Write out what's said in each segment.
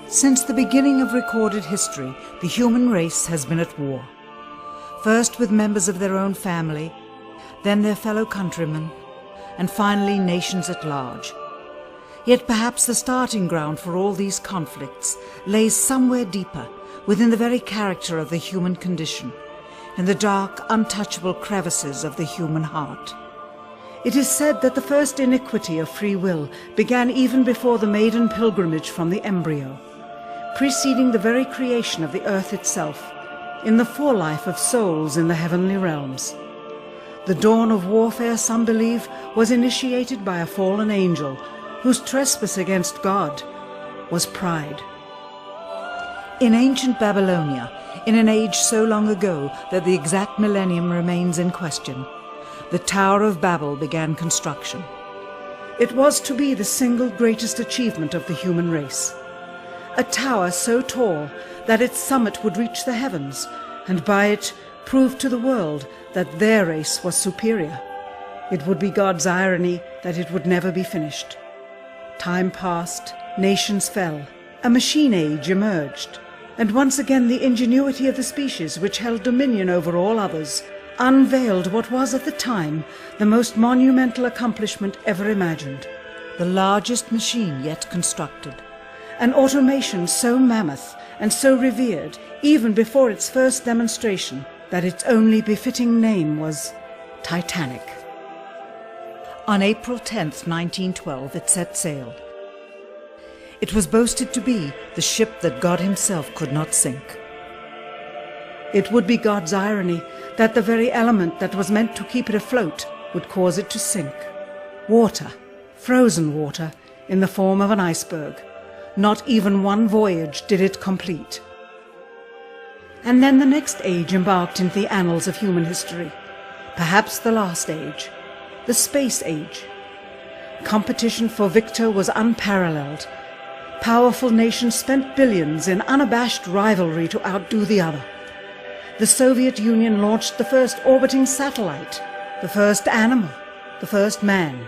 Since the beginning of recorded history, the human race has been at war. First with members of their own family, then their fellow countrymen, and finally nations at large. Yet perhaps the starting ground for all these conflicts lays somewhere deeper, within the very character of the human condition, in the dark, untouchable crevices of the human heart. It is said that the first iniquity of free will began even before the maiden pilgrimage from the embryo, preceding the very creation of the earth itself, in the forelife of souls in the heavenly realms. The dawn of warfare, some believe, was initiated by a fallen angel, whose trespass against God was pride. In ancient Babylonia, in an age so long ago that the exact millennium remains in question, the Tower of Babel began construction. It was to be the single greatest achievement of the human race. A tower so tall that its summit would reach the heavens, and by it prove to the world that their race was superior. It would be God's irony that it would never be finished. Time passed, nations fell, a machine age emerged, and once again the ingenuity of the species which held dominion over all others unveiled what was at the time the most monumental accomplishment ever imagined, the largest machine yet constructed, an automation so mammoth and so revered even before its first demonstration that its only befitting name was Titanic. On April 10th, 1912, it set sail. It was boasted to be the ship that God himself could not sink. It would be God's irony that the very element that was meant to keep it afloat would cause it to sink. Water, frozen water, in the form of an iceberg. Not even one voyage did it complete. And then the next age embarked into the annals of human history, perhaps the last age, the space age. Competition for victor was unparalleled. Powerful nations spent billions in unabashed rivalry to outdo the other. The Soviet Union launched the first orbiting satellite, the first animal, the first man.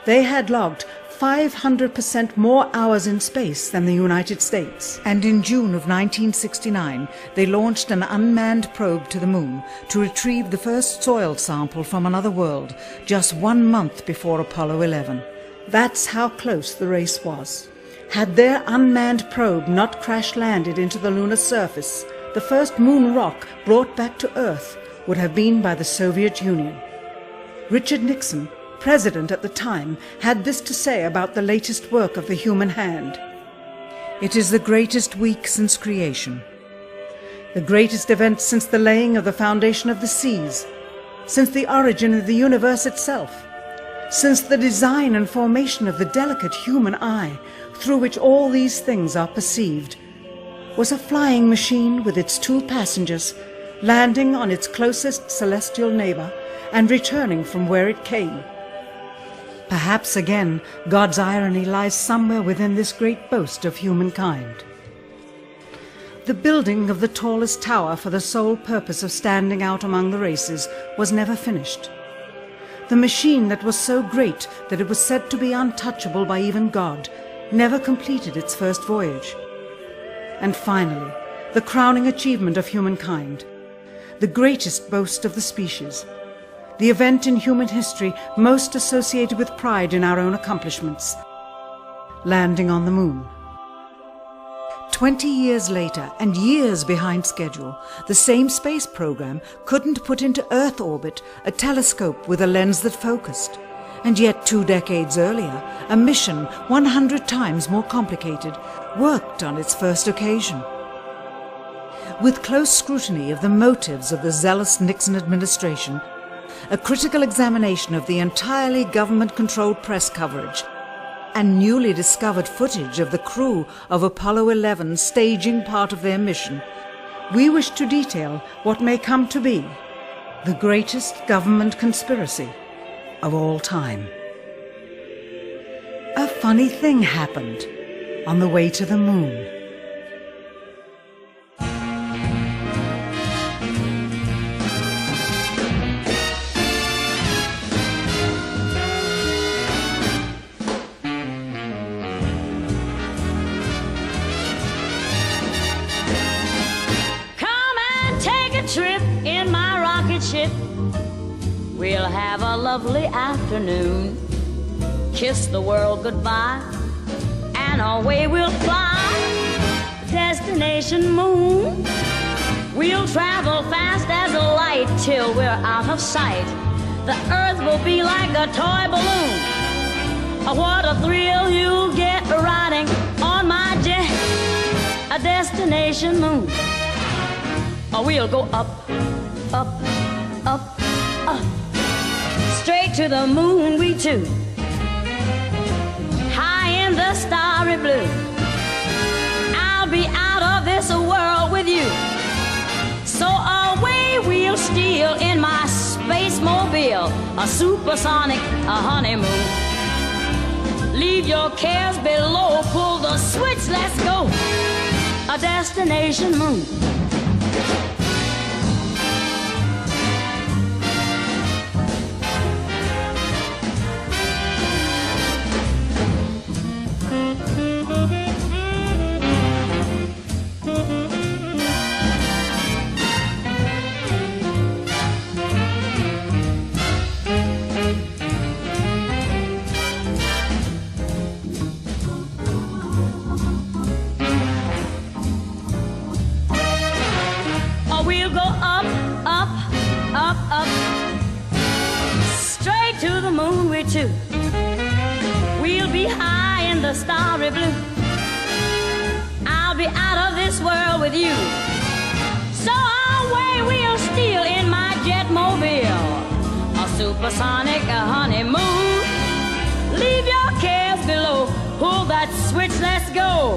They had logged 500% more hours in space than the United States. And in June of 1969, they launched an unmanned probe to the moon to retrieve the first soil sample from another world, just 1 month before Apollo 11. That's how close the race was. Had their unmanned probe not crash-landed into the lunar surface, the first moon rock brought back to Earth would have been by the Soviet Union. Richard Nixon, president at the time, had this to say about the latest work of the human hand. It is the greatest week since creation, the greatest event since the laying of the foundation of the seas, since the origin of the universe itself, since the design and formation of the delicate human eye through which all these things are perceived, was a flying machine with its 2 passengers landing on its closest celestial neighbor and returning from where it came. Perhaps again God's irony lies somewhere within this great boast of humankind. The building of the tallest tower for the sole purpose of standing out among the races was never finished. The machine that was so great that it was said to be untouchable by even God never completed its first voyage. And finally, the crowning achievement of humankind, the greatest boast of the species, the event in human history most associated with pride in our own accomplishments, landing on the moon. 20 years later, and years behind schedule, the same space program couldn't put into Earth orbit a telescope with a lens that focused. And yet 2 decades earlier, a mission 100 times more complicated worked on its first occasion. With close scrutiny of the motives of the zealous Nixon administration, a critical examination of the entirely government-controlled press coverage, and newly discovered footage of the crew of Apollo 11 staging part of their mission, we wish to detail what may come to be the greatest government conspiracy of all time. A funny thing happened on the way to the moon. ship. We'll have a lovely afternoon, kiss the world goodbye, and away we'll fly. Destination moon. We'll travel fast as a light till we're out of sight. The earth will be like a toy balloon. Oh, what a thrill you'll get riding on my jet. A destination moon. Oh, we'll go up, up, up, up, straight to the moon we two. High in the starry blue. I'll be out of this world with you. So away we'll steal in my space mobile, a supersonic, a honeymoon. Leave your cares below, pull the switch, let's go. A destination moon. Too. We'll be high in the starry blue. I'll be out of this world with you. So away we'll steal in my jet mobile, a supersonic, a honeymoon. Leave your cares below, pull that switch, let's go.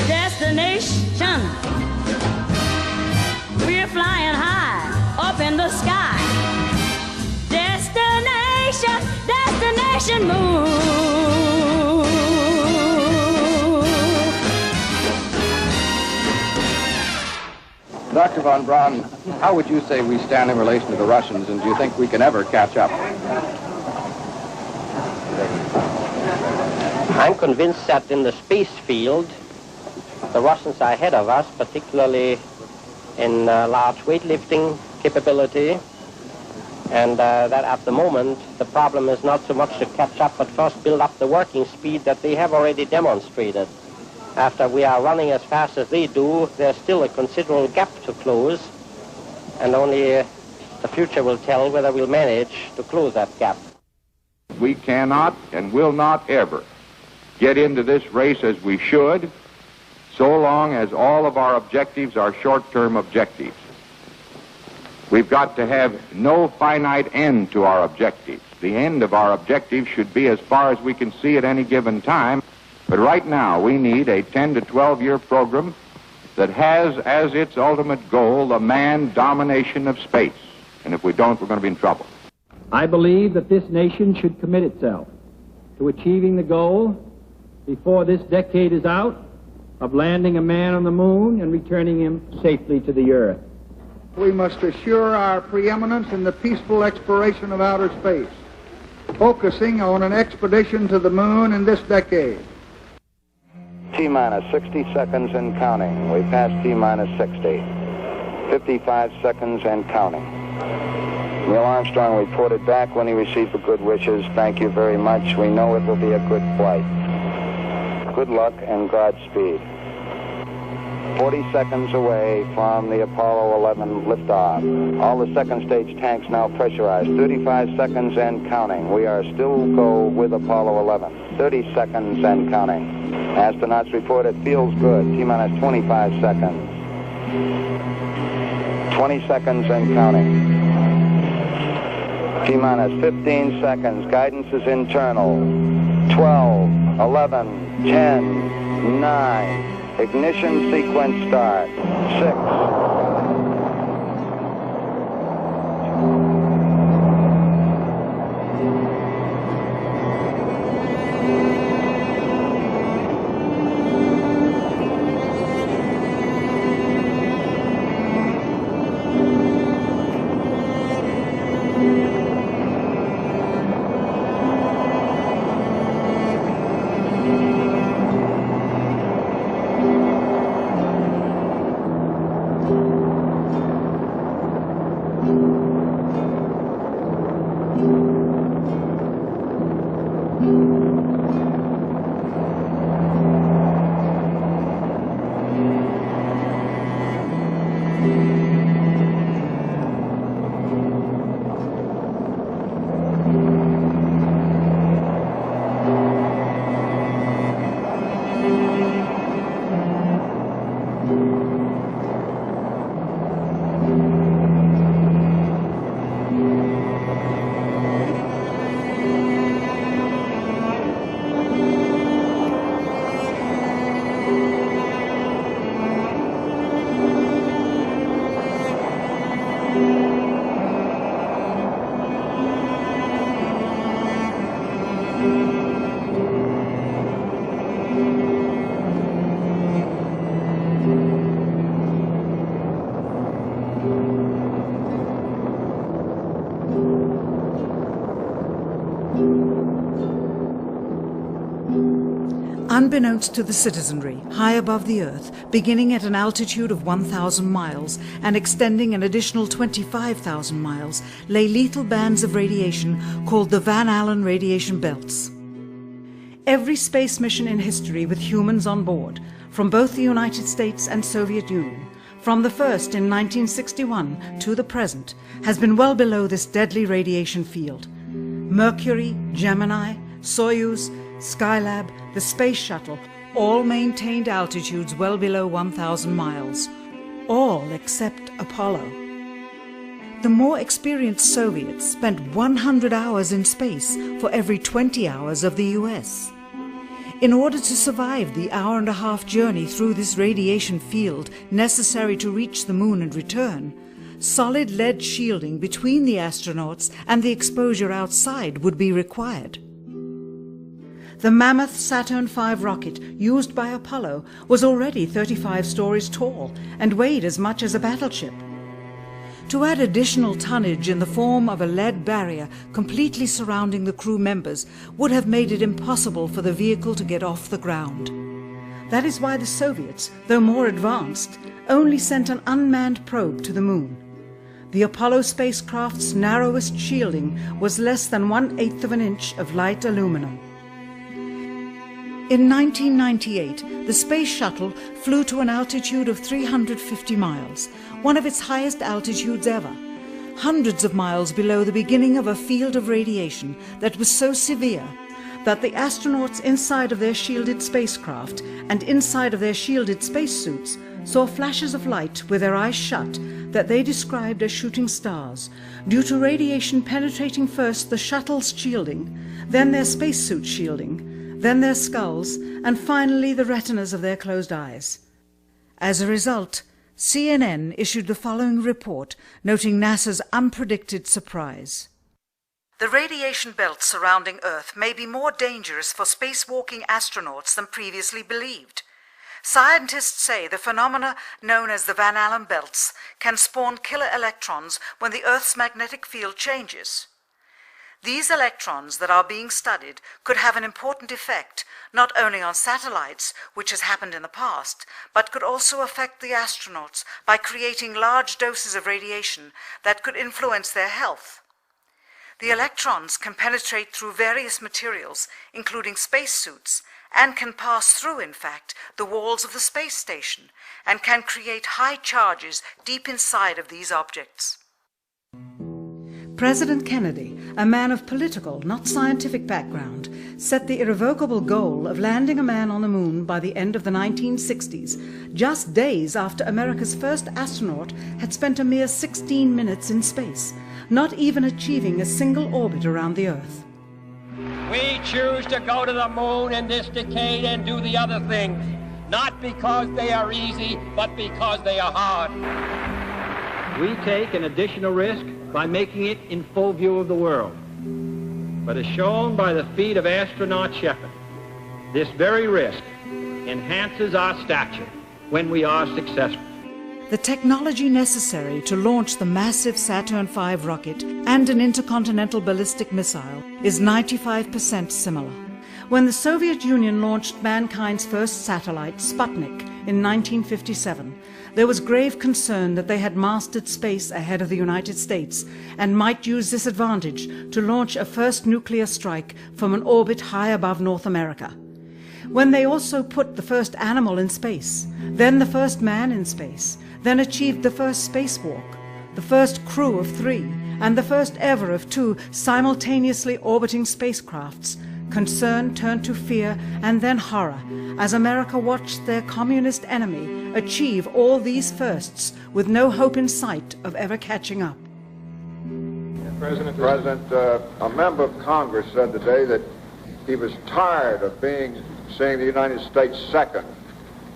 Destination. We're flying high up in the sky. Destination moon. Dr. von Braun, how would you say we stand in relation to the Russians, and do you think we can ever catch up? I'm convinced that in the space field, the Russians are ahead of us, particularly in large weightlifting capability. And that at the moment, the problem is not so much to catch up, but first build up the working speed that they have already demonstrated. After we are running as fast as they do, there's still a considerable gap to close, and only the future will tell whether we'll manage to close that gap. We cannot and will not ever get into this race as we should, so long as all of our objectives are short-term objectives. We've got to have no finite end to our objectives. The end of our objectives should be as far as we can see at any given time. But right now, we need a 10 to 12-year program that has as its ultimate goal the manned domination of space. And if we don't, we're going to be in trouble. I believe that this nation should commit itself to achieving the goal before this decade is out of landing a man on the moon and returning him safely to the earth. We must assure our preeminence in the peaceful exploration of outer space, focusing on an expedition to the moon in this decade. T-minus 60 seconds and counting. We passed T-minus 60. 55 seconds and counting. Neil Armstrong reported back when he received the good wishes. Thank you very much. We know it will be a good flight. Good luck and Godspeed. 40 seconds away from the Apollo 11 liftoff. All the second stage tanks now pressurized. 35 seconds and counting. We are still go with Apollo 11. 30 seconds and counting. Astronauts report it feels good. T-minus 25 seconds. 20 seconds and counting. T-minus 15 seconds. Guidance is internal. 12, 11, 10, 9. Ignition sequence start. 6. Unbeknownst to the citizenry, high above the Earth, beginning at an altitude of 1,000 miles and extending an additional 25,000 miles, lay lethal bands of radiation called the Van Allen radiation belts. Every space mission in history with humans on board, from both the United States and Soviet Union, from the first in 1961 to the present, has been well below this deadly radiation field. Mercury, Gemini, Soyuz, Skylab, the Space Shuttle, all maintained altitudes well below 1,000 miles. All except Apollo. The more experienced Soviets spent 100 hours in space for every 20 hours of the US. In order to survive the hour-and-a-half journey through this radiation field necessary to reach the moon and return, solid lead shielding between the astronauts and the exposure outside would be required. The mammoth Saturn V rocket used by Apollo was already 35 stories tall and weighed as much as a battleship. To add additional tonnage in the form of a lead barrier completely surrounding the crew members would have made it impossible for the vehicle to get off the ground. That is why the Soviets, though more advanced, only sent an unmanned probe to the moon. The Apollo spacecraft's narrowest shielding was less than 1/8 of an inch of light aluminum. In 1998, the Space Shuttle flew to an altitude of 350 miles, one of its highest altitudes ever, hundreds of miles below the beginning of a field of radiation that was so severe that the astronauts inside of their shielded spacecraft and inside of their shielded spacesuits saw flashes of light with their eyes shut that they described as shooting stars, due to radiation penetrating first the shuttle's shielding, then their spacesuit shielding, then their skulls, and finally the retinas of their closed eyes. As a result, CNN issued the following report noting NASA's unpredicted surprise. The radiation belt surrounding Earth may be more dangerous for spacewalking astronauts than previously believed. Scientists say the phenomena known as the Van Allen belts can spawn killer electrons when the Earth's magnetic field changes. These electrons that are being studied could have an important effect, not only on satellites, which has happened in the past, but could also affect the astronauts by creating large doses of radiation that could influence their health. The electrons can penetrate through various materials, including spacesuits, and can pass through, in fact, the walls of the space station, and can create high charges deep inside of these objects. President Kennedy, a man of political, not scientific background, set the irrevocable goal of landing a man on the moon by the end of the 1960s, just days after America's first astronaut had spent a mere 16 minutes in space, not even achieving a single orbit around the Earth. We choose to go to the moon in this decade and do the other things, not because they are easy, but because they are hard. We take an additional risk by making it in full view of the world. But as shown by the feat of astronaut Shepard, this very risk enhances our stature when we are successful. The technology necessary to launch the massive Saturn V rocket and an intercontinental ballistic missile is 95% similar. When the Soviet Union launched mankind's first satellite, Sputnik, in 1957, there was grave concern that they had mastered space ahead of the United States and might use this advantage to launch a first nuclear strike from an orbit high above North America. When they also put the first animal in space, then the first man in space, then achieved the first spacewalk, the first crew of 3, and the first ever of 2 simultaneously orbiting spacecrafts, concern turned to fear and then horror as America watched their communist enemy achieve all these firsts with no hope in sight of ever catching up. President, a member of Congress said today that he was tired of seeing the United States second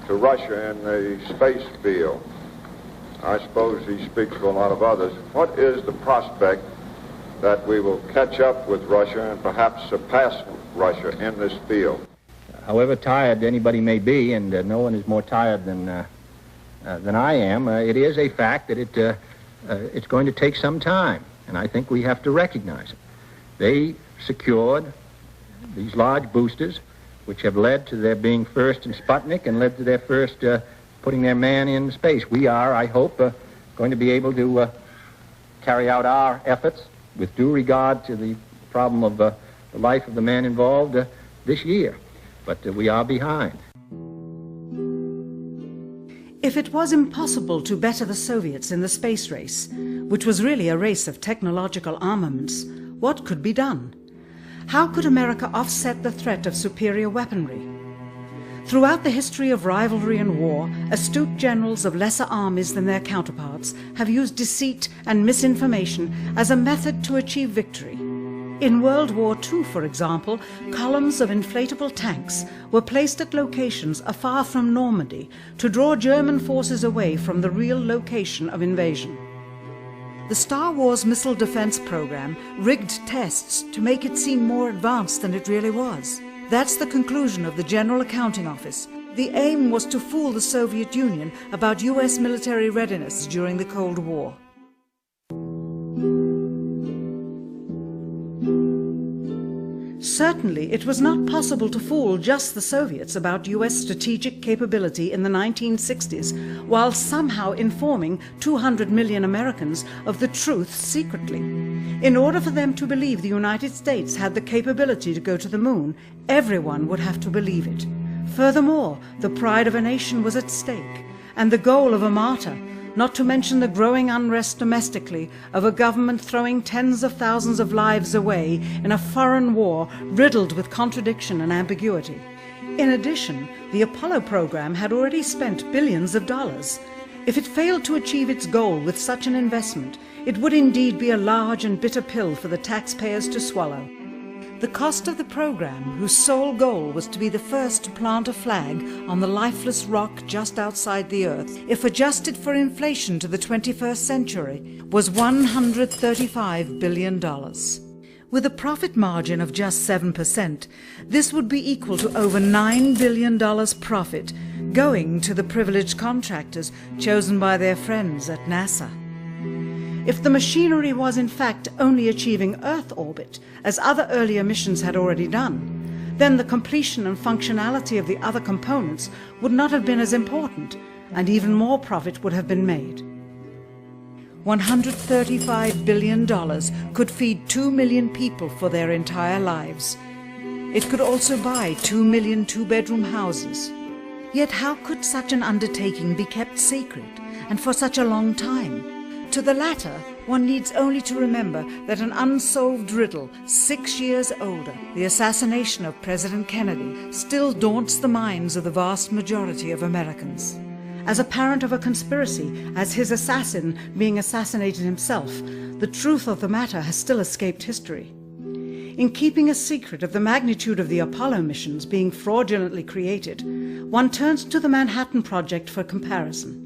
to Russia in the space field. I suppose he speaks for a lot of others. What is the prospect that we will catch up with Russia and perhaps surpass Russia in this field? However tired anybody may be, and no one is more tired than I am, it is a fact that it's going to take some time, and I think we have to recognize it. They secured these large boosters which have led to their being first in Sputnik and led to their first putting their man in space. We are, I hope, going to be able to carry out our efforts with due regard to the problem of the life of the man involved this year. But we are behind. If it was impossible to better the Soviets in the space race, which was really a race of technological armaments, what could be done? How could America offset the threat of superior weaponry? Throughout the history of rivalry and war, astute generals of lesser armies than their counterparts have used deceit and misinformation as a method to achieve victory. In World War II, for example, columns of inflatable tanks were placed at locations afar from Normandy to draw German forces away from the real location of invasion. The Star Wars missile defense program rigged tests to make it seem more advanced than it really was. That's the conclusion of the General Accounting Office. The aim was to fool the Soviet Union about US military readiness during the Cold War. Certainly, it was not possible to fool just the Soviets about US strategic capability in the 1960s, while somehow informing 200 million Americans of the truth secretly. In order for them to believe the United States had the capability to go to the moon, everyone would have to believe it. Furthermore, the pride of a nation was at stake, and the goal of a martyr, not to mention the growing unrest domestically of a government throwing tens of thousands of lives away in a foreign war riddled with contradiction and ambiguity. In addition, the Apollo program had already spent billions of dollars. If it failed to achieve its goal with such an investment, it would indeed be a large and bitter pill for the taxpayers to swallow. The cost of the program, whose sole goal was to be the first to plant a flag on the lifeless rock just outside the Earth, if adjusted for inflation to the 21st century, was $135 billion. With a profit margin of just 7%, this would be equal to over $9 billion profit going to the privileged contractors chosen by their friends at NASA. If the machinery was in fact only achieving Earth orbit, as other earlier missions had already done, then the completion and functionality of the other components would not have been as important, and even more profit would have been made. $135 billion could feed 2 million people for their entire lives. It could also buy 2 million two-bedroom houses. Yet how could such an undertaking be kept secret, and for such a long time? To the latter, one needs only to remember that an unsolved riddle, 6 years older, the assassination of President Kennedy, still daunts the minds of the vast majority of Americans. As a parent of a conspiracy, as his assassin being assassinated himself, the truth of the matter has still escaped history. In keeping a secret of the magnitude of the Apollo missions being fraudulently created, one turns to the Manhattan Project for comparison.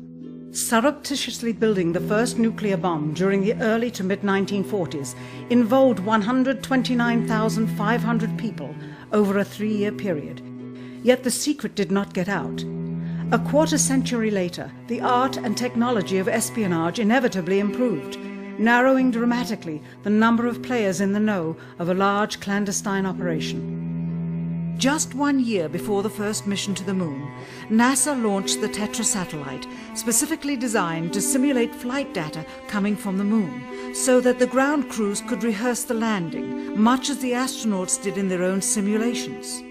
Surreptitiously building the first nuclear bomb during the early to mid-1940s involved 129,500 people over a 3-year period. Yet the secret did not get out. A quarter century later, the art and technology of espionage inevitably improved, narrowing dramatically the number of players in the know of a large clandestine operation. Just 1 year before the first mission to the moon, NASA launched the Tetra satellite, specifically designed to simulate flight data coming from the moon, so that the ground crews could rehearse the landing, much as the astronauts did in their own simulations.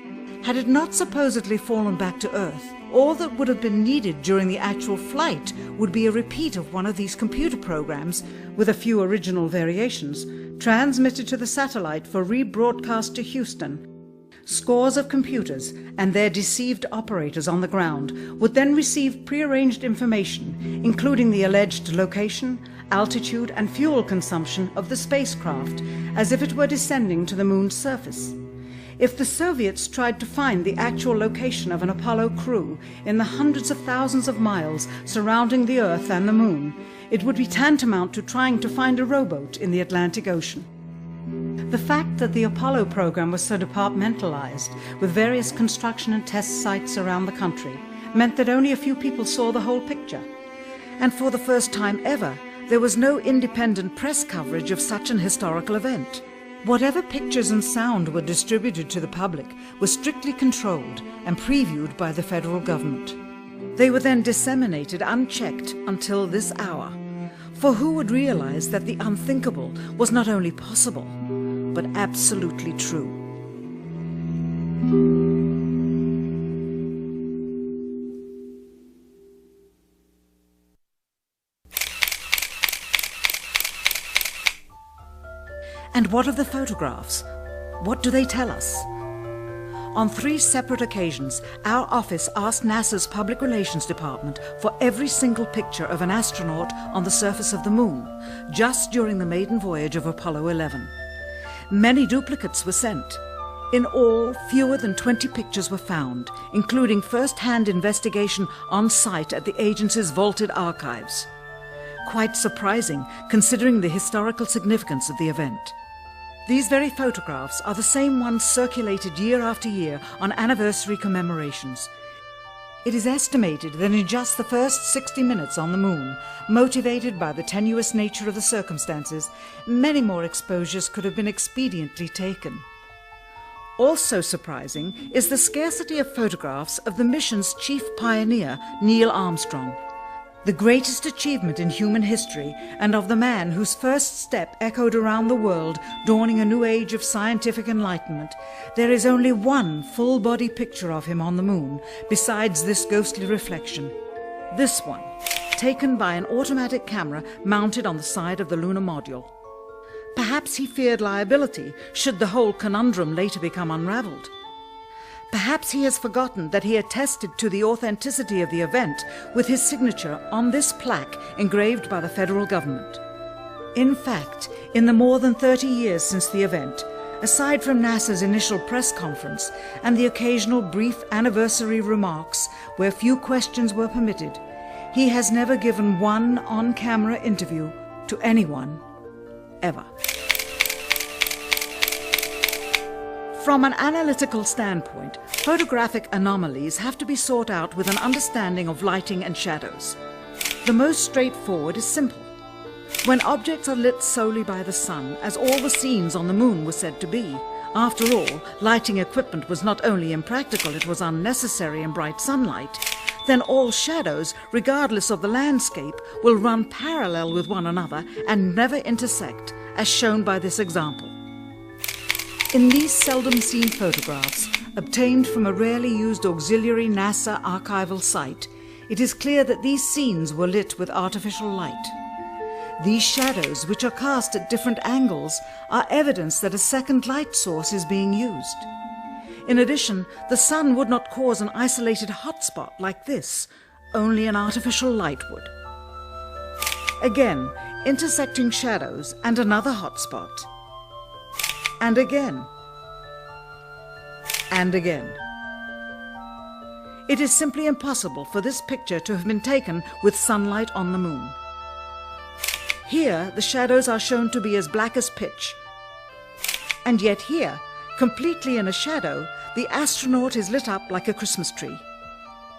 Had it not supposedly fallen back to Earth, all that would have been needed during the actual flight would be a repeat of one of these computer programs, with a few original variations, transmitted to the satellite for rebroadcast to Houston. Scores of computers and their deceived operators on the ground would then receive prearranged information, including the alleged location, altitude, and fuel consumption of the spacecraft, as if it were descending to the moon's surface. If the Soviets tried to find the actual location of an Apollo crew in the hundreds of thousands of miles surrounding the Earth and the moon, it would be tantamount to trying to find a rowboat in the Atlantic Ocean. The fact that the Apollo program was so departmentalized, with various construction and test sites around the country, meant that only a few people saw the whole picture. And for the first time ever, there was no independent press coverage of such an historical event. Whatever pictures and sound were distributed to the public were strictly controlled and previewed by the federal government. They were then disseminated unchecked until this hour. For who would realize that the unthinkable was not only possible, but absolutely true? And what of the photographs? What do they tell us? On 3 separate occasions, our office asked NASA's Public Relations Department for every single picture of an astronaut on the surface of the Moon, just during the maiden voyage of Apollo 11. Many duplicates were sent. In all, fewer than 20 pictures were found, including first-hand investigation on site at the agency's vaulted archives. Quite surprising, considering the historical significance of the event. These very photographs are the same ones circulated year after year on anniversary commemorations. It is estimated that in just the first 60 minutes on the Moon, motivated by the tenuous nature of the circumstances, many more exposures could have been expediently taken. Also surprising is the scarcity of photographs of the mission's chief pioneer, Neil Armstrong. The greatest achievement in human history, and of the man whose first step echoed around the world, dawning a new age of scientific enlightenment, there is only one full-body picture of him on the Moon, besides this ghostly reflection. This one, taken by an automatic camera mounted on the side of the lunar module. Perhaps he feared liability, should the whole conundrum later become unraveled. Perhaps he has forgotten that he attested to the authenticity of the event with his signature on this plaque engraved by the federal government. In fact, in the more than 30 years since the event, aside from NASA's initial press conference and the occasional brief anniversary remarks where few questions were permitted, he has never given one on-camera interview to anyone, ever. From an analytical standpoint, photographic anomalies have to be sought out with an understanding of lighting and shadows. The most straightforward is simple. When objects are lit solely by the sun, as all the scenes on the Moon were said to be, after all, lighting equipment was not only impractical, it was unnecessary in bright sunlight, then all shadows, regardless of the landscape, will run parallel with one another and never intersect, as shown by this example. In these seldom-seen photographs, obtained from a rarely used auxiliary NASA archival site, it is clear that these scenes were lit with artificial light. These shadows, which are cast at different angles, are evidence that a second light source is being used. In addition, the sun would not cause an isolated hotspot like this, only an artificial light would. Again, intersecting shadows and another hotspot. And again. And again. It is simply impossible for this picture to have been taken with sunlight on the Moon. Here, the shadows are shown to be as black as pitch. And yet here, completely in a shadow, the astronaut is lit up like a Christmas tree.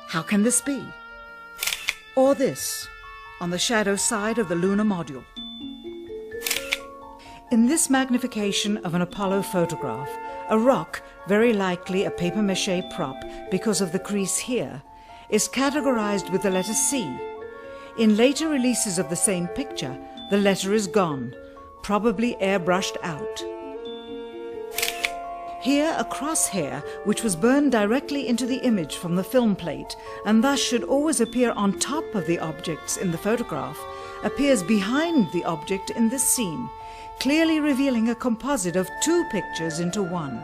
How can this be? Or this, on the shadow side of the lunar module. In this magnification of an Apollo photograph, a rock, very likely a papier-mâché prop because of the crease here, is categorized with the letter C. In later releases of the same picture, the letter is gone, probably airbrushed out. Here, a crosshair, which was burned directly into the image from the film plate, and thus should always appear on top of the objects in the photograph, appears behind the object in this scene, clearly revealing a composite of 2 pictures into one.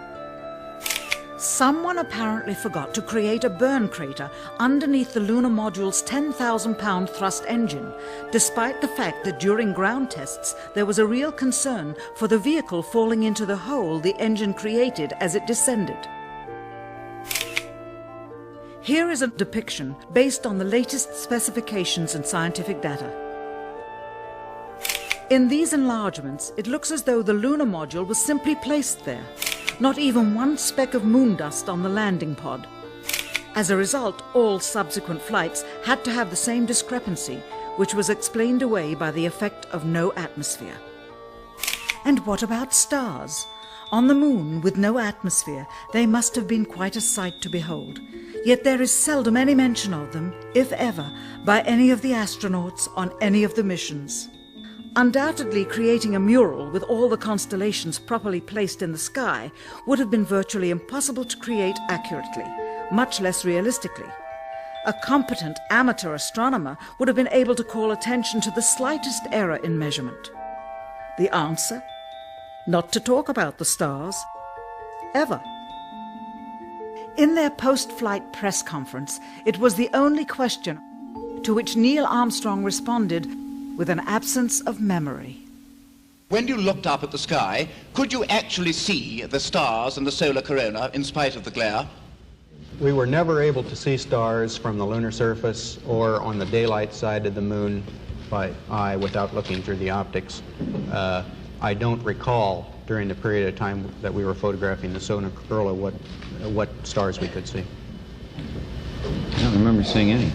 Someone apparently forgot to create a burn crater underneath the lunar module's 10,000-pound thrust engine, despite the fact that during ground tests there was a real concern for the vehicle falling into the hole the engine created as it descended. Here is a depiction based on the latest specifications and scientific data. In these enlargements, it looks as though the lunar module was simply placed there. Not even one speck of moon dust on the landing pod. As a result, all subsequent flights had to have the same discrepancy, which was explained away by the effect of no atmosphere. And what about stars? On the moon, with no atmosphere, they must have been quite a sight to behold. Yet there is seldom any mention of them, if ever, by any of the astronauts on any of the missions. Undoubtedly, creating a mural with all the constellations properly placed in the sky would have been virtually impossible to create accurately, much less realistically. A competent amateur astronomer would have been able to call attention to the slightest error in measurement. The answer? Not to talk about the stars. Ever. In their post-flight press conference, it was the only question to which Neil Armstrong responded with an absence of memory. When you looked up at the sky, could you actually see the stars and the solar corona in spite of the glare? We were never able to see stars from the lunar surface or on the daylight side of the moon by eye without looking through the optics. I don't recall during the period of time that we were photographing the solar corona what stars we could see. I don't remember seeing any.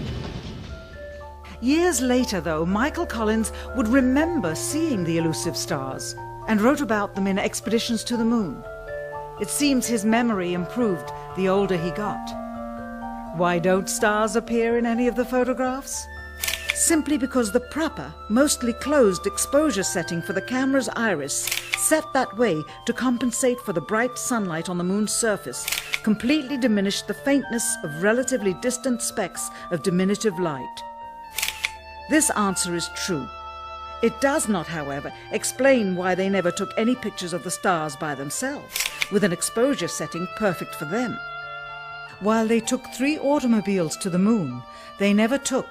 Years later, though, Michael Collins would remember seeing the elusive stars and wrote about them in Expeditions to the Moon. It seems his memory improved the older he got. Why don't stars appear in any of the photographs? Simply because the proper, mostly closed exposure setting for the camera's iris, set that way to compensate for the bright sunlight on the moon's surface, completely diminished the faintness of relatively distant specks of diminutive light. This answer is true. It does not, however, explain why they never took any pictures of the stars by themselves, with an exposure setting perfect for them. While they took 3 automobiles to the moon, they never took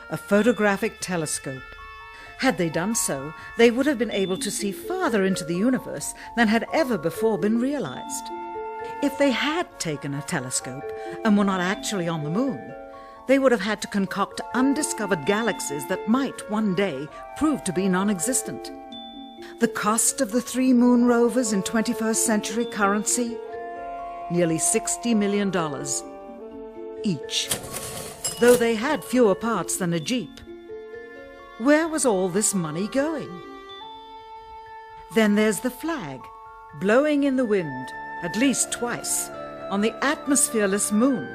a photographic telescope. Had they done so, they would have been able to see farther into the universe than had ever before been realized. If they had taken a telescope and were not actually on the moon, they would have had to concoct undiscovered galaxies that might one day prove to be non-existent. The cost of the 3 moon rovers in 21st century currency? Nearly $60 million each, though they had fewer parts than a Jeep. Where was all this money going? Then there's the flag, blowing in the wind, at least twice, on the atmosphereless moon.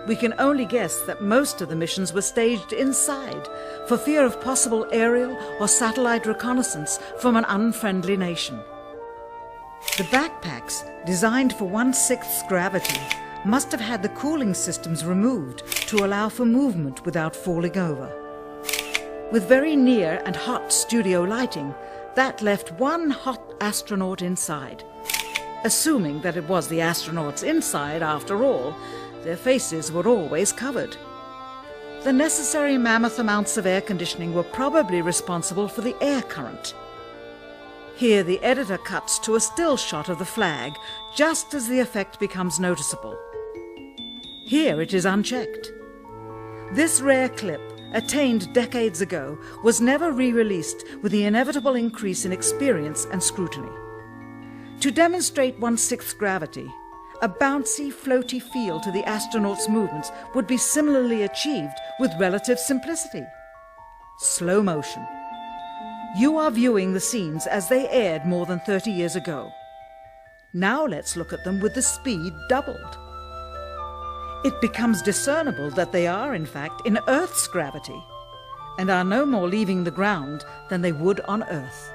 We can only guess that most of the missions were staged inside for fear of possible aerial or satellite reconnaissance from an unfriendly nation. The backpacks, designed for 1/6 gravity, must have had the cooling systems removed to allow for movement without falling over. With very near and hot studio lighting, that left one hot astronaut inside. Assuming that it was the astronauts inside, after all, their faces were always covered. The necessary mammoth amounts of air conditioning were probably responsible for the air current. Here the editor cuts to a still shot of the flag, just as the effect becomes noticeable. Here it is unchecked. This rare clip, attained decades ago, was never re-released with the inevitable increase in experience and scrutiny. To demonstrate 1/6 gravity, a bouncy, floaty feel to the astronauts' movements would be similarly achieved with relative simplicity. Slow motion. You are viewing the scenes as they aired more than 30 years ago. Now let's look at them with the speed doubled. It becomes discernible that they are, in fact, in Earth's gravity, and are no more leaving the ground than they would on Earth.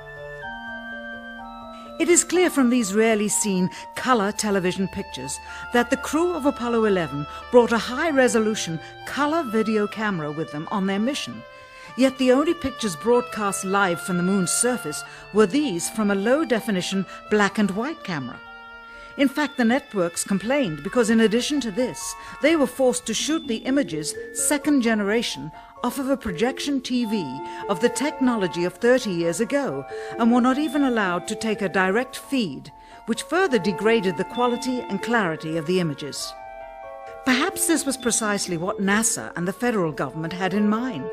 It is clear from these rarely seen color television pictures that the crew of Apollo 11 brought a high-resolution color video camera with them on their mission, yet the only pictures broadcast live from the moon's surface were these from a low-definition black and white camera. In fact, the networks complained because in addition to this, they were forced to shoot the images, second generation, off of a projection TV of the technology of 30 years ago, and were not even allowed to take a direct feed, which further degraded the quality and clarity of the images. Perhaps this was precisely what NASA and the federal government had in mind.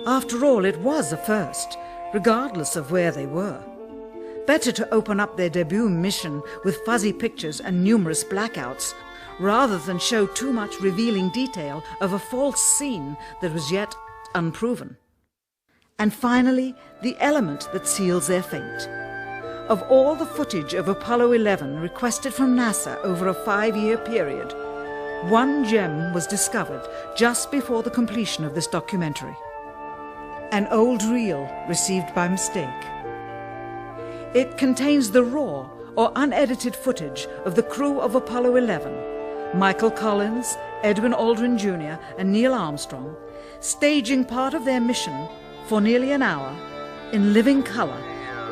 After all, it was a first, regardless of where they were. Better to open up their debut mission with fuzzy pictures and numerous blackouts, rather than show too much revealing detail of a false scene that was yet unproven. And finally, the element that seals their fate. Of all the footage of Apollo 11 requested from NASA over a 5-year period, one gem was discovered just before the completion of this documentary. An old reel received by mistake. It contains the raw or unedited footage of the crew of Apollo 11, Michael Collins, Edwin Aldrin Jr. and Neil Armstrong, staging part of their mission for nearly an hour in living color,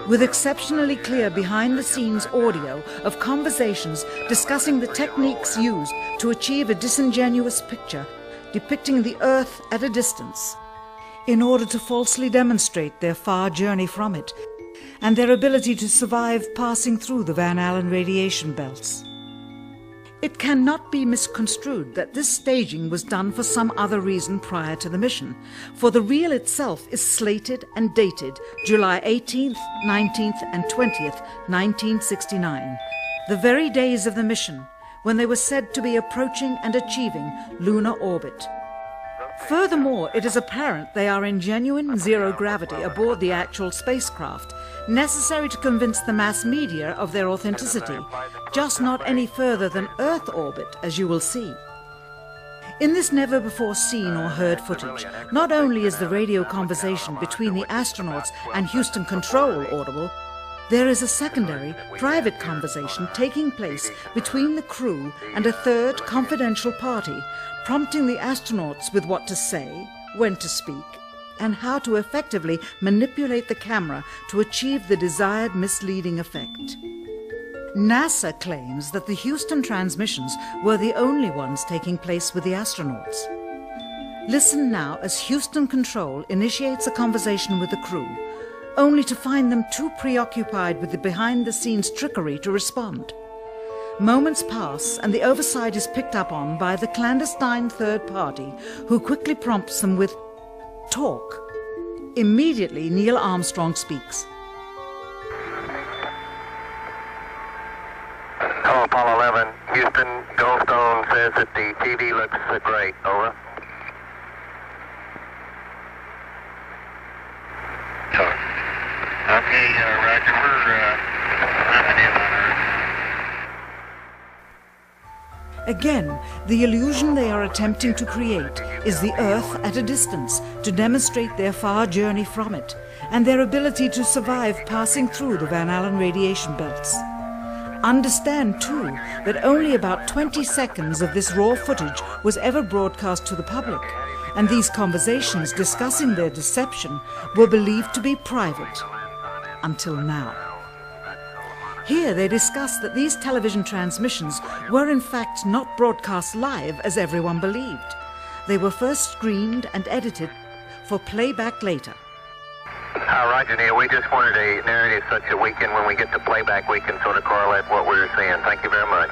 with exceptionally clear behind-the-scenes audio of conversations discussing the techniques used to achieve a disingenuous picture depicting the Earth at a distance, in order to falsely demonstrate their far journey from it and their ability to survive passing through the Van Allen radiation belts. It cannot be misconstrued that this staging was done for some other reason prior to the mission, for the reel itself is slated and dated July 18th, 19th and 20th, 1969, the very days of the mission when they were said to be approaching and achieving lunar orbit. Furthermore, it is apparent they are in genuine zero gravity aboard the actual spacecraft, necessary to convince the mass media of their authenticity, just not any further than Earth orbit, as you will see. In this never-before-seen or heard footage, not only is the radio conversation between the astronauts and Houston Control audible, there is a secondary, private conversation taking place between the crew and a third confidential party, prompting the astronauts with what to say, when to speak, and how to effectively manipulate the camera to achieve the desired misleading effect. NASA claims that the Houston transmissions were the only ones taking place with the astronauts. Listen now as Houston Control initiates a conversation with the crew, only to find them too preoccupied with the behind-the-scenes trickery to respond. Moments pass and the oversight is picked up on by the clandestine third party, who quickly prompts them with talk. Immediately, Neil Armstrong speaks. Hello, Apollo 11. Houston, Goldstone says that the TV looks great. Over. Okay, Roger. We're mapping in on Earth. Again, the illusion they are attempting to create is the Earth at a distance to demonstrate their far journey from it and their ability to survive passing through the Van Allen radiation belts. Understand, too, that only about 20 seconds of this raw footage was ever broadcast to the public, and these conversations discussing their deception were believed to be private, until now. Here they discuss that these television transmissions were in fact not broadcast live as everyone believed. They were first screened and edited for playback later. Roger, Neil. We just wanted a narrative such that we can, when we get to playback, we can sort of correlate what we were seeing. Thank you very much.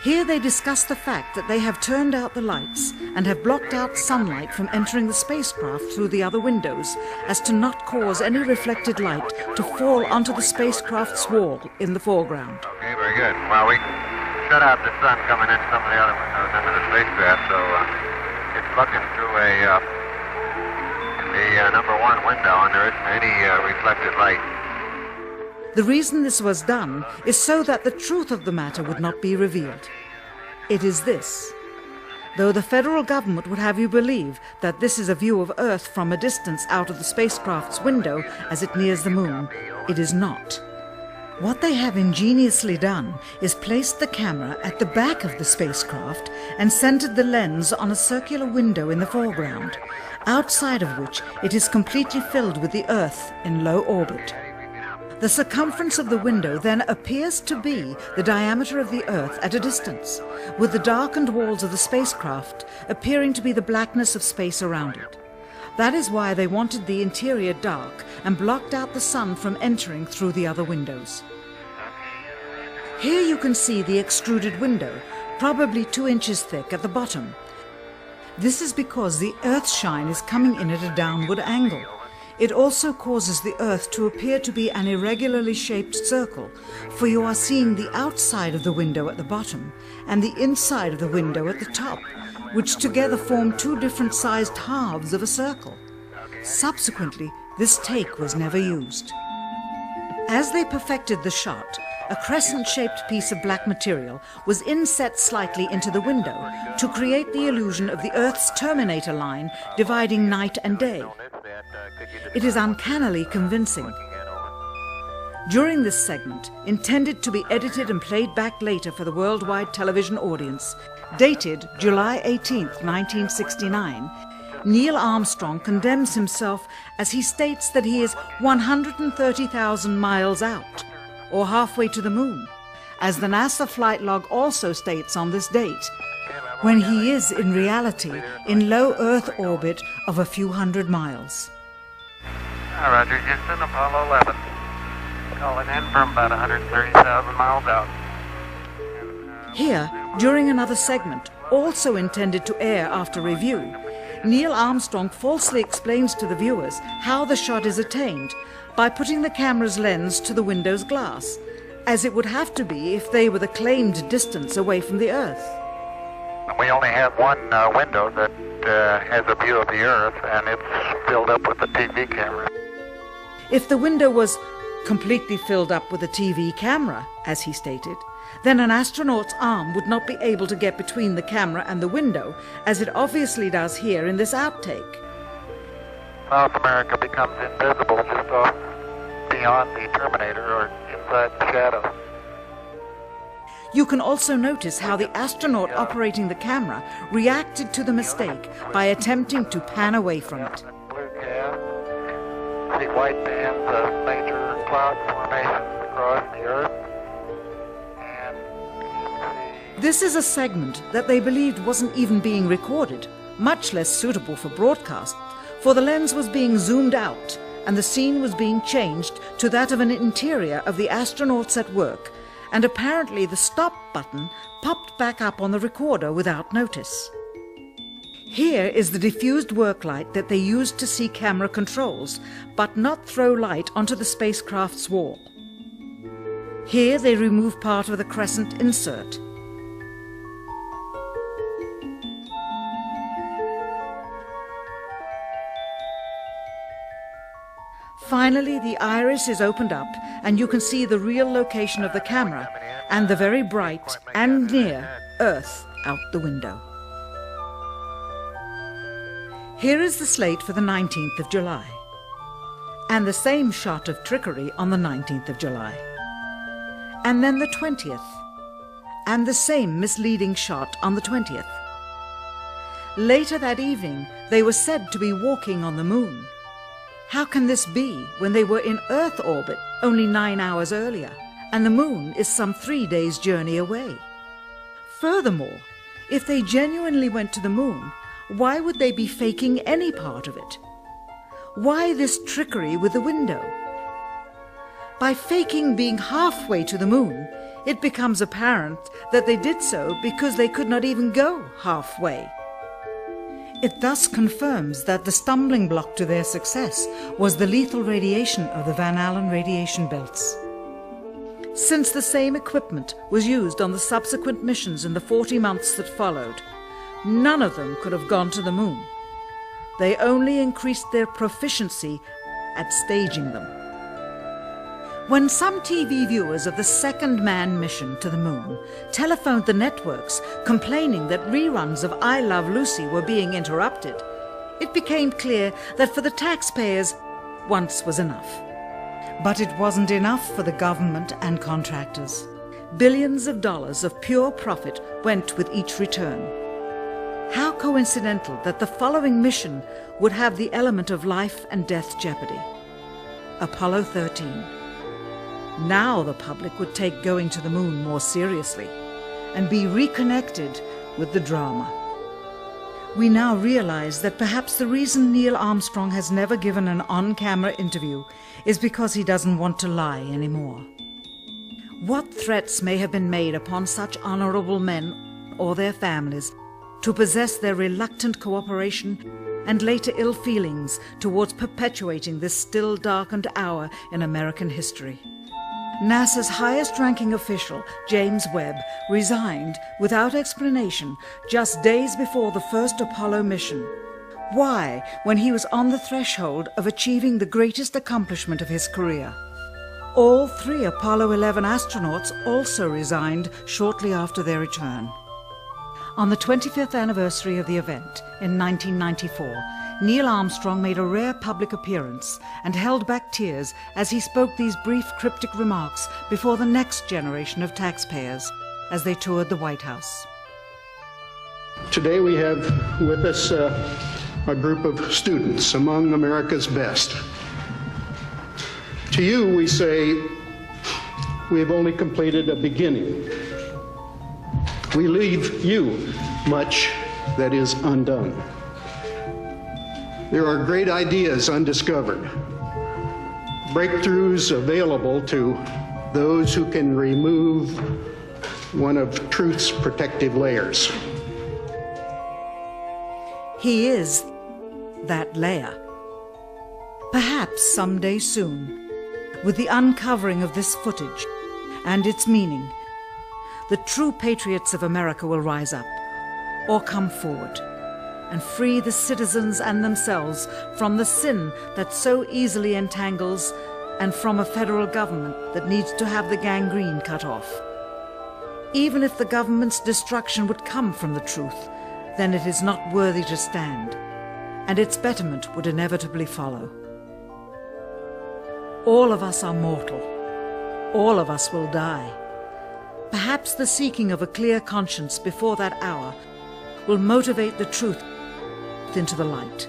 Here they discuss the fact that they have turned out the lights and have blocked out sunlight from entering the spacecraft through the other windows, as to not cause any reflected light to fall onto the spacecraft's wall in the foreground. Okay, very good. Well, we shut out the sun coming in some of the other windows into the spacecraft, so it's looking through the number one window, and there isn't any reflected light. The reason this was done is so that the truth of the matter would not be revealed. It is this. Though the federal government would have you believe that this is a view of Earth from a distance out of the spacecraft's window as it nears the moon, it is not. What they have ingeniously done is placed the camera at the back of the spacecraft and centered the lens on a circular window in the foreground, outside of which it is completely filled with the Earth in low orbit. The circumference of the window then appears to be the diameter of the Earth at a distance, with the darkened walls of the spacecraft appearing to be the blackness of space around it. That is why they wanted the interior dark and blocked out the sun from entering through the other windows. Here you can see the extruded window, probably 2 inches thick at the bottom. This is because the Earth's shine is coming in at a downward angle. It also causes the Earth to appear to be an irregularly shaped circle, for you are seeing the outside of the window at the bottom and the inside of the window at the top, which together form 2 different sized halves of a circle. Subsequently, this take was never used. As they perfected the shot, a crescent-shaped piece of black material was inset slightly into the window to create the illusion of the Earth's terminator line dividing night and day. It is uncannily convincing. During this segment, intended to be edited and played back later for the worldwide television audience, dated July 18, 1969, Neil Armstrong condemns himself as he states that he is 130,000 miles out, or halfway to the moon, as the NASA flight log also states on this date, when he is in reality in low Earth orbit of a few hundred miles. Roger, Houston, Apollo 11. Calling in from about 130,000 miles out. Here, during another segment, also intended to air after review, Neil Armstrong falsely explains to the viewers how the shot is attained by putting the camera's lens to the window's glass, as it would have to be if they were the claimed distance away from the Earth. We only have one window that has a view of the Earth, and it's filled up with a TV camera. If the window was completely filled up with a TV camera, as he stated, then an astronaut's arm would not be able to get between the camera and the window, as it obviously does here in this outtake. South America becomes invisible just off beyond the terminator or inside the shadow. You can also notice how the astronaut operating the camera reacted to the mistake by attempting to pan away from it. Blue gas, see white bands of major cloud formations across the Earth. This is a segment that they believed wasn't even being recorded, much less suitable for broadcast, for the lens was being zoomed out and the scene was being changed to that of an interior of the astronauts at work, and apparently the stop button popped back up on the recorder without notice. Here is the diffused work light that they used to see camera controls, but not throw light onto the spacecraft's wall. Here they remove part of the crescent insert. Finally, the iris is opened up and you can see the real location of the camera and the very bright and near Earth out the window. Here is the slate for the 19th of July, and the same shot of trickery on the 19th of July, and then the 20th, and the same misleading shot on the 20th. Later that evening, they were said to be walking on the moon. How can this be when they were in Earth orbit only 9 hours earlier, and the moon is some 3 days' journey away? Furthermore, if they genuinely went to the moon, why would they be faking any part of it? Why this trickery with the window? By faking being halfway to the moon, it becomes apparent that they did so because they could not even go halfway. It thus confirms that the stumbling block to their success was the lethal radiation of the Van Allen radiation belts. Since the same equipment was used on the subsequent missions in the 40 months that followed, none of them could have gone to the moon. They only increased their proficiency at staging them. When some TV viewers of the second manned mission to the moon telephoned the networks complaining that reruns of I Love Lucy were being interrupted, it became clear that for the taxpayers, once was enough. But it wasn't enough for the government and contractors. Billions of dollars of pure profit went with each return. How coincidental that the following mission would have the element of life and death jeopardy. Apollo 13. Now the public would take going to the moon more seriously and be reconnected with the drama. We now realize that perhaps the reason Neil Armstrong has never given an on-camera interview is because he doesn't want to lie anymore. What threats may have been made upon such honorable men or their families to possess their reluctant cooperation and later ill feelings towards perpetuating this still darkened hour in American history? NASA's highest-ranking official, James Webb, resigned without explanation just days before the first Apollo mission. Why, when he was on the threshold of achieving the greatest accomplishment of his career? All 3 Apollo 11 astronauts also resigned shortly after their return. On the 25th anniversary of the event in 1994, Neil Armstrong made a rare public appearance and held back tears as he spoke these brief cryptic remarks before the next generation of taxpayers as they toured the White House. Today we have with us a group of students among America's best. To you we say, we have only completed a beginning. We leave you much that is undone. There are great ideas undiscovered, breakthroughs available to those who can remove one of truth's protective layers. He is that layer. Perhaps someday soon, with the uncovering of this footage and its meaning, the true patriots of America will rise up or come forward and free the citizens and themselves from the sin that so easily entangles and from a federal government that needs to have the gangrene cut off. Even if the government's destruction would come from the truth, then it is not worthy to stand, and its betterment would inevitably follow. All of us are mortal. All of us will die. Perhaps the seeking of a clear conscience before that hour will motivate the truth into the light.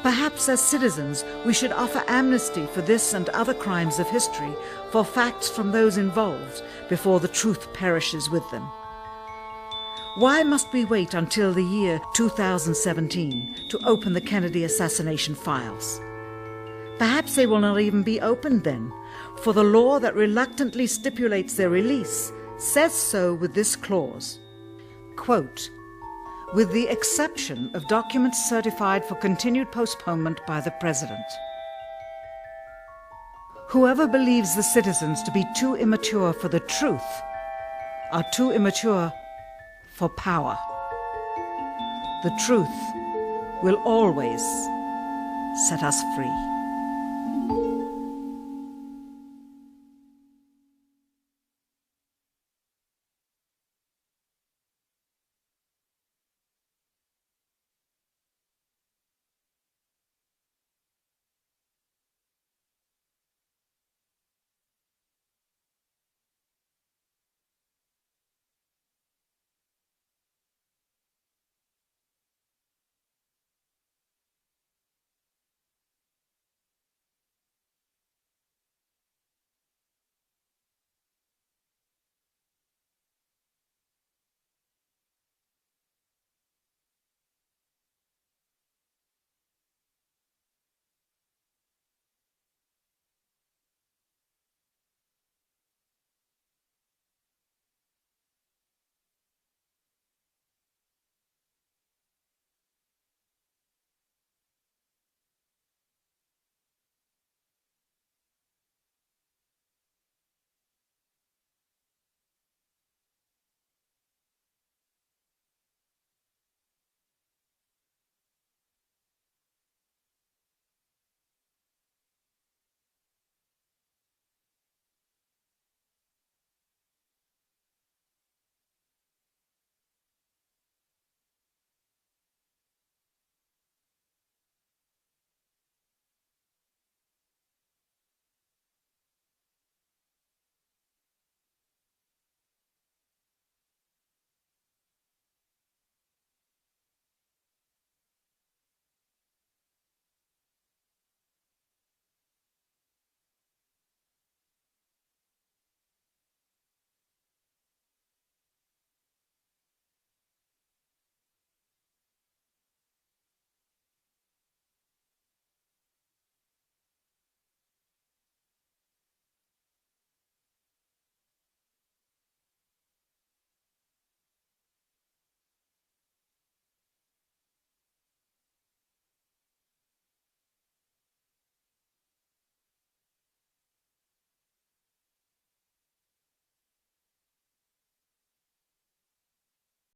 Perhaps as citizens we should offer amnesty for this and other crimes of history, for facts from those involved, before the truth perishes with them. Why must we wait until the year 2017 to open the Kennedy assassination files? Perhaps they will not even be opened then, for the law that reluctantly stipulates their release says so with this clause, quote, with the exception of documents certified for continued postponement by the President. Whoever believes the citizens to be too immature for the truth are too immature for power. The truth will always set us free.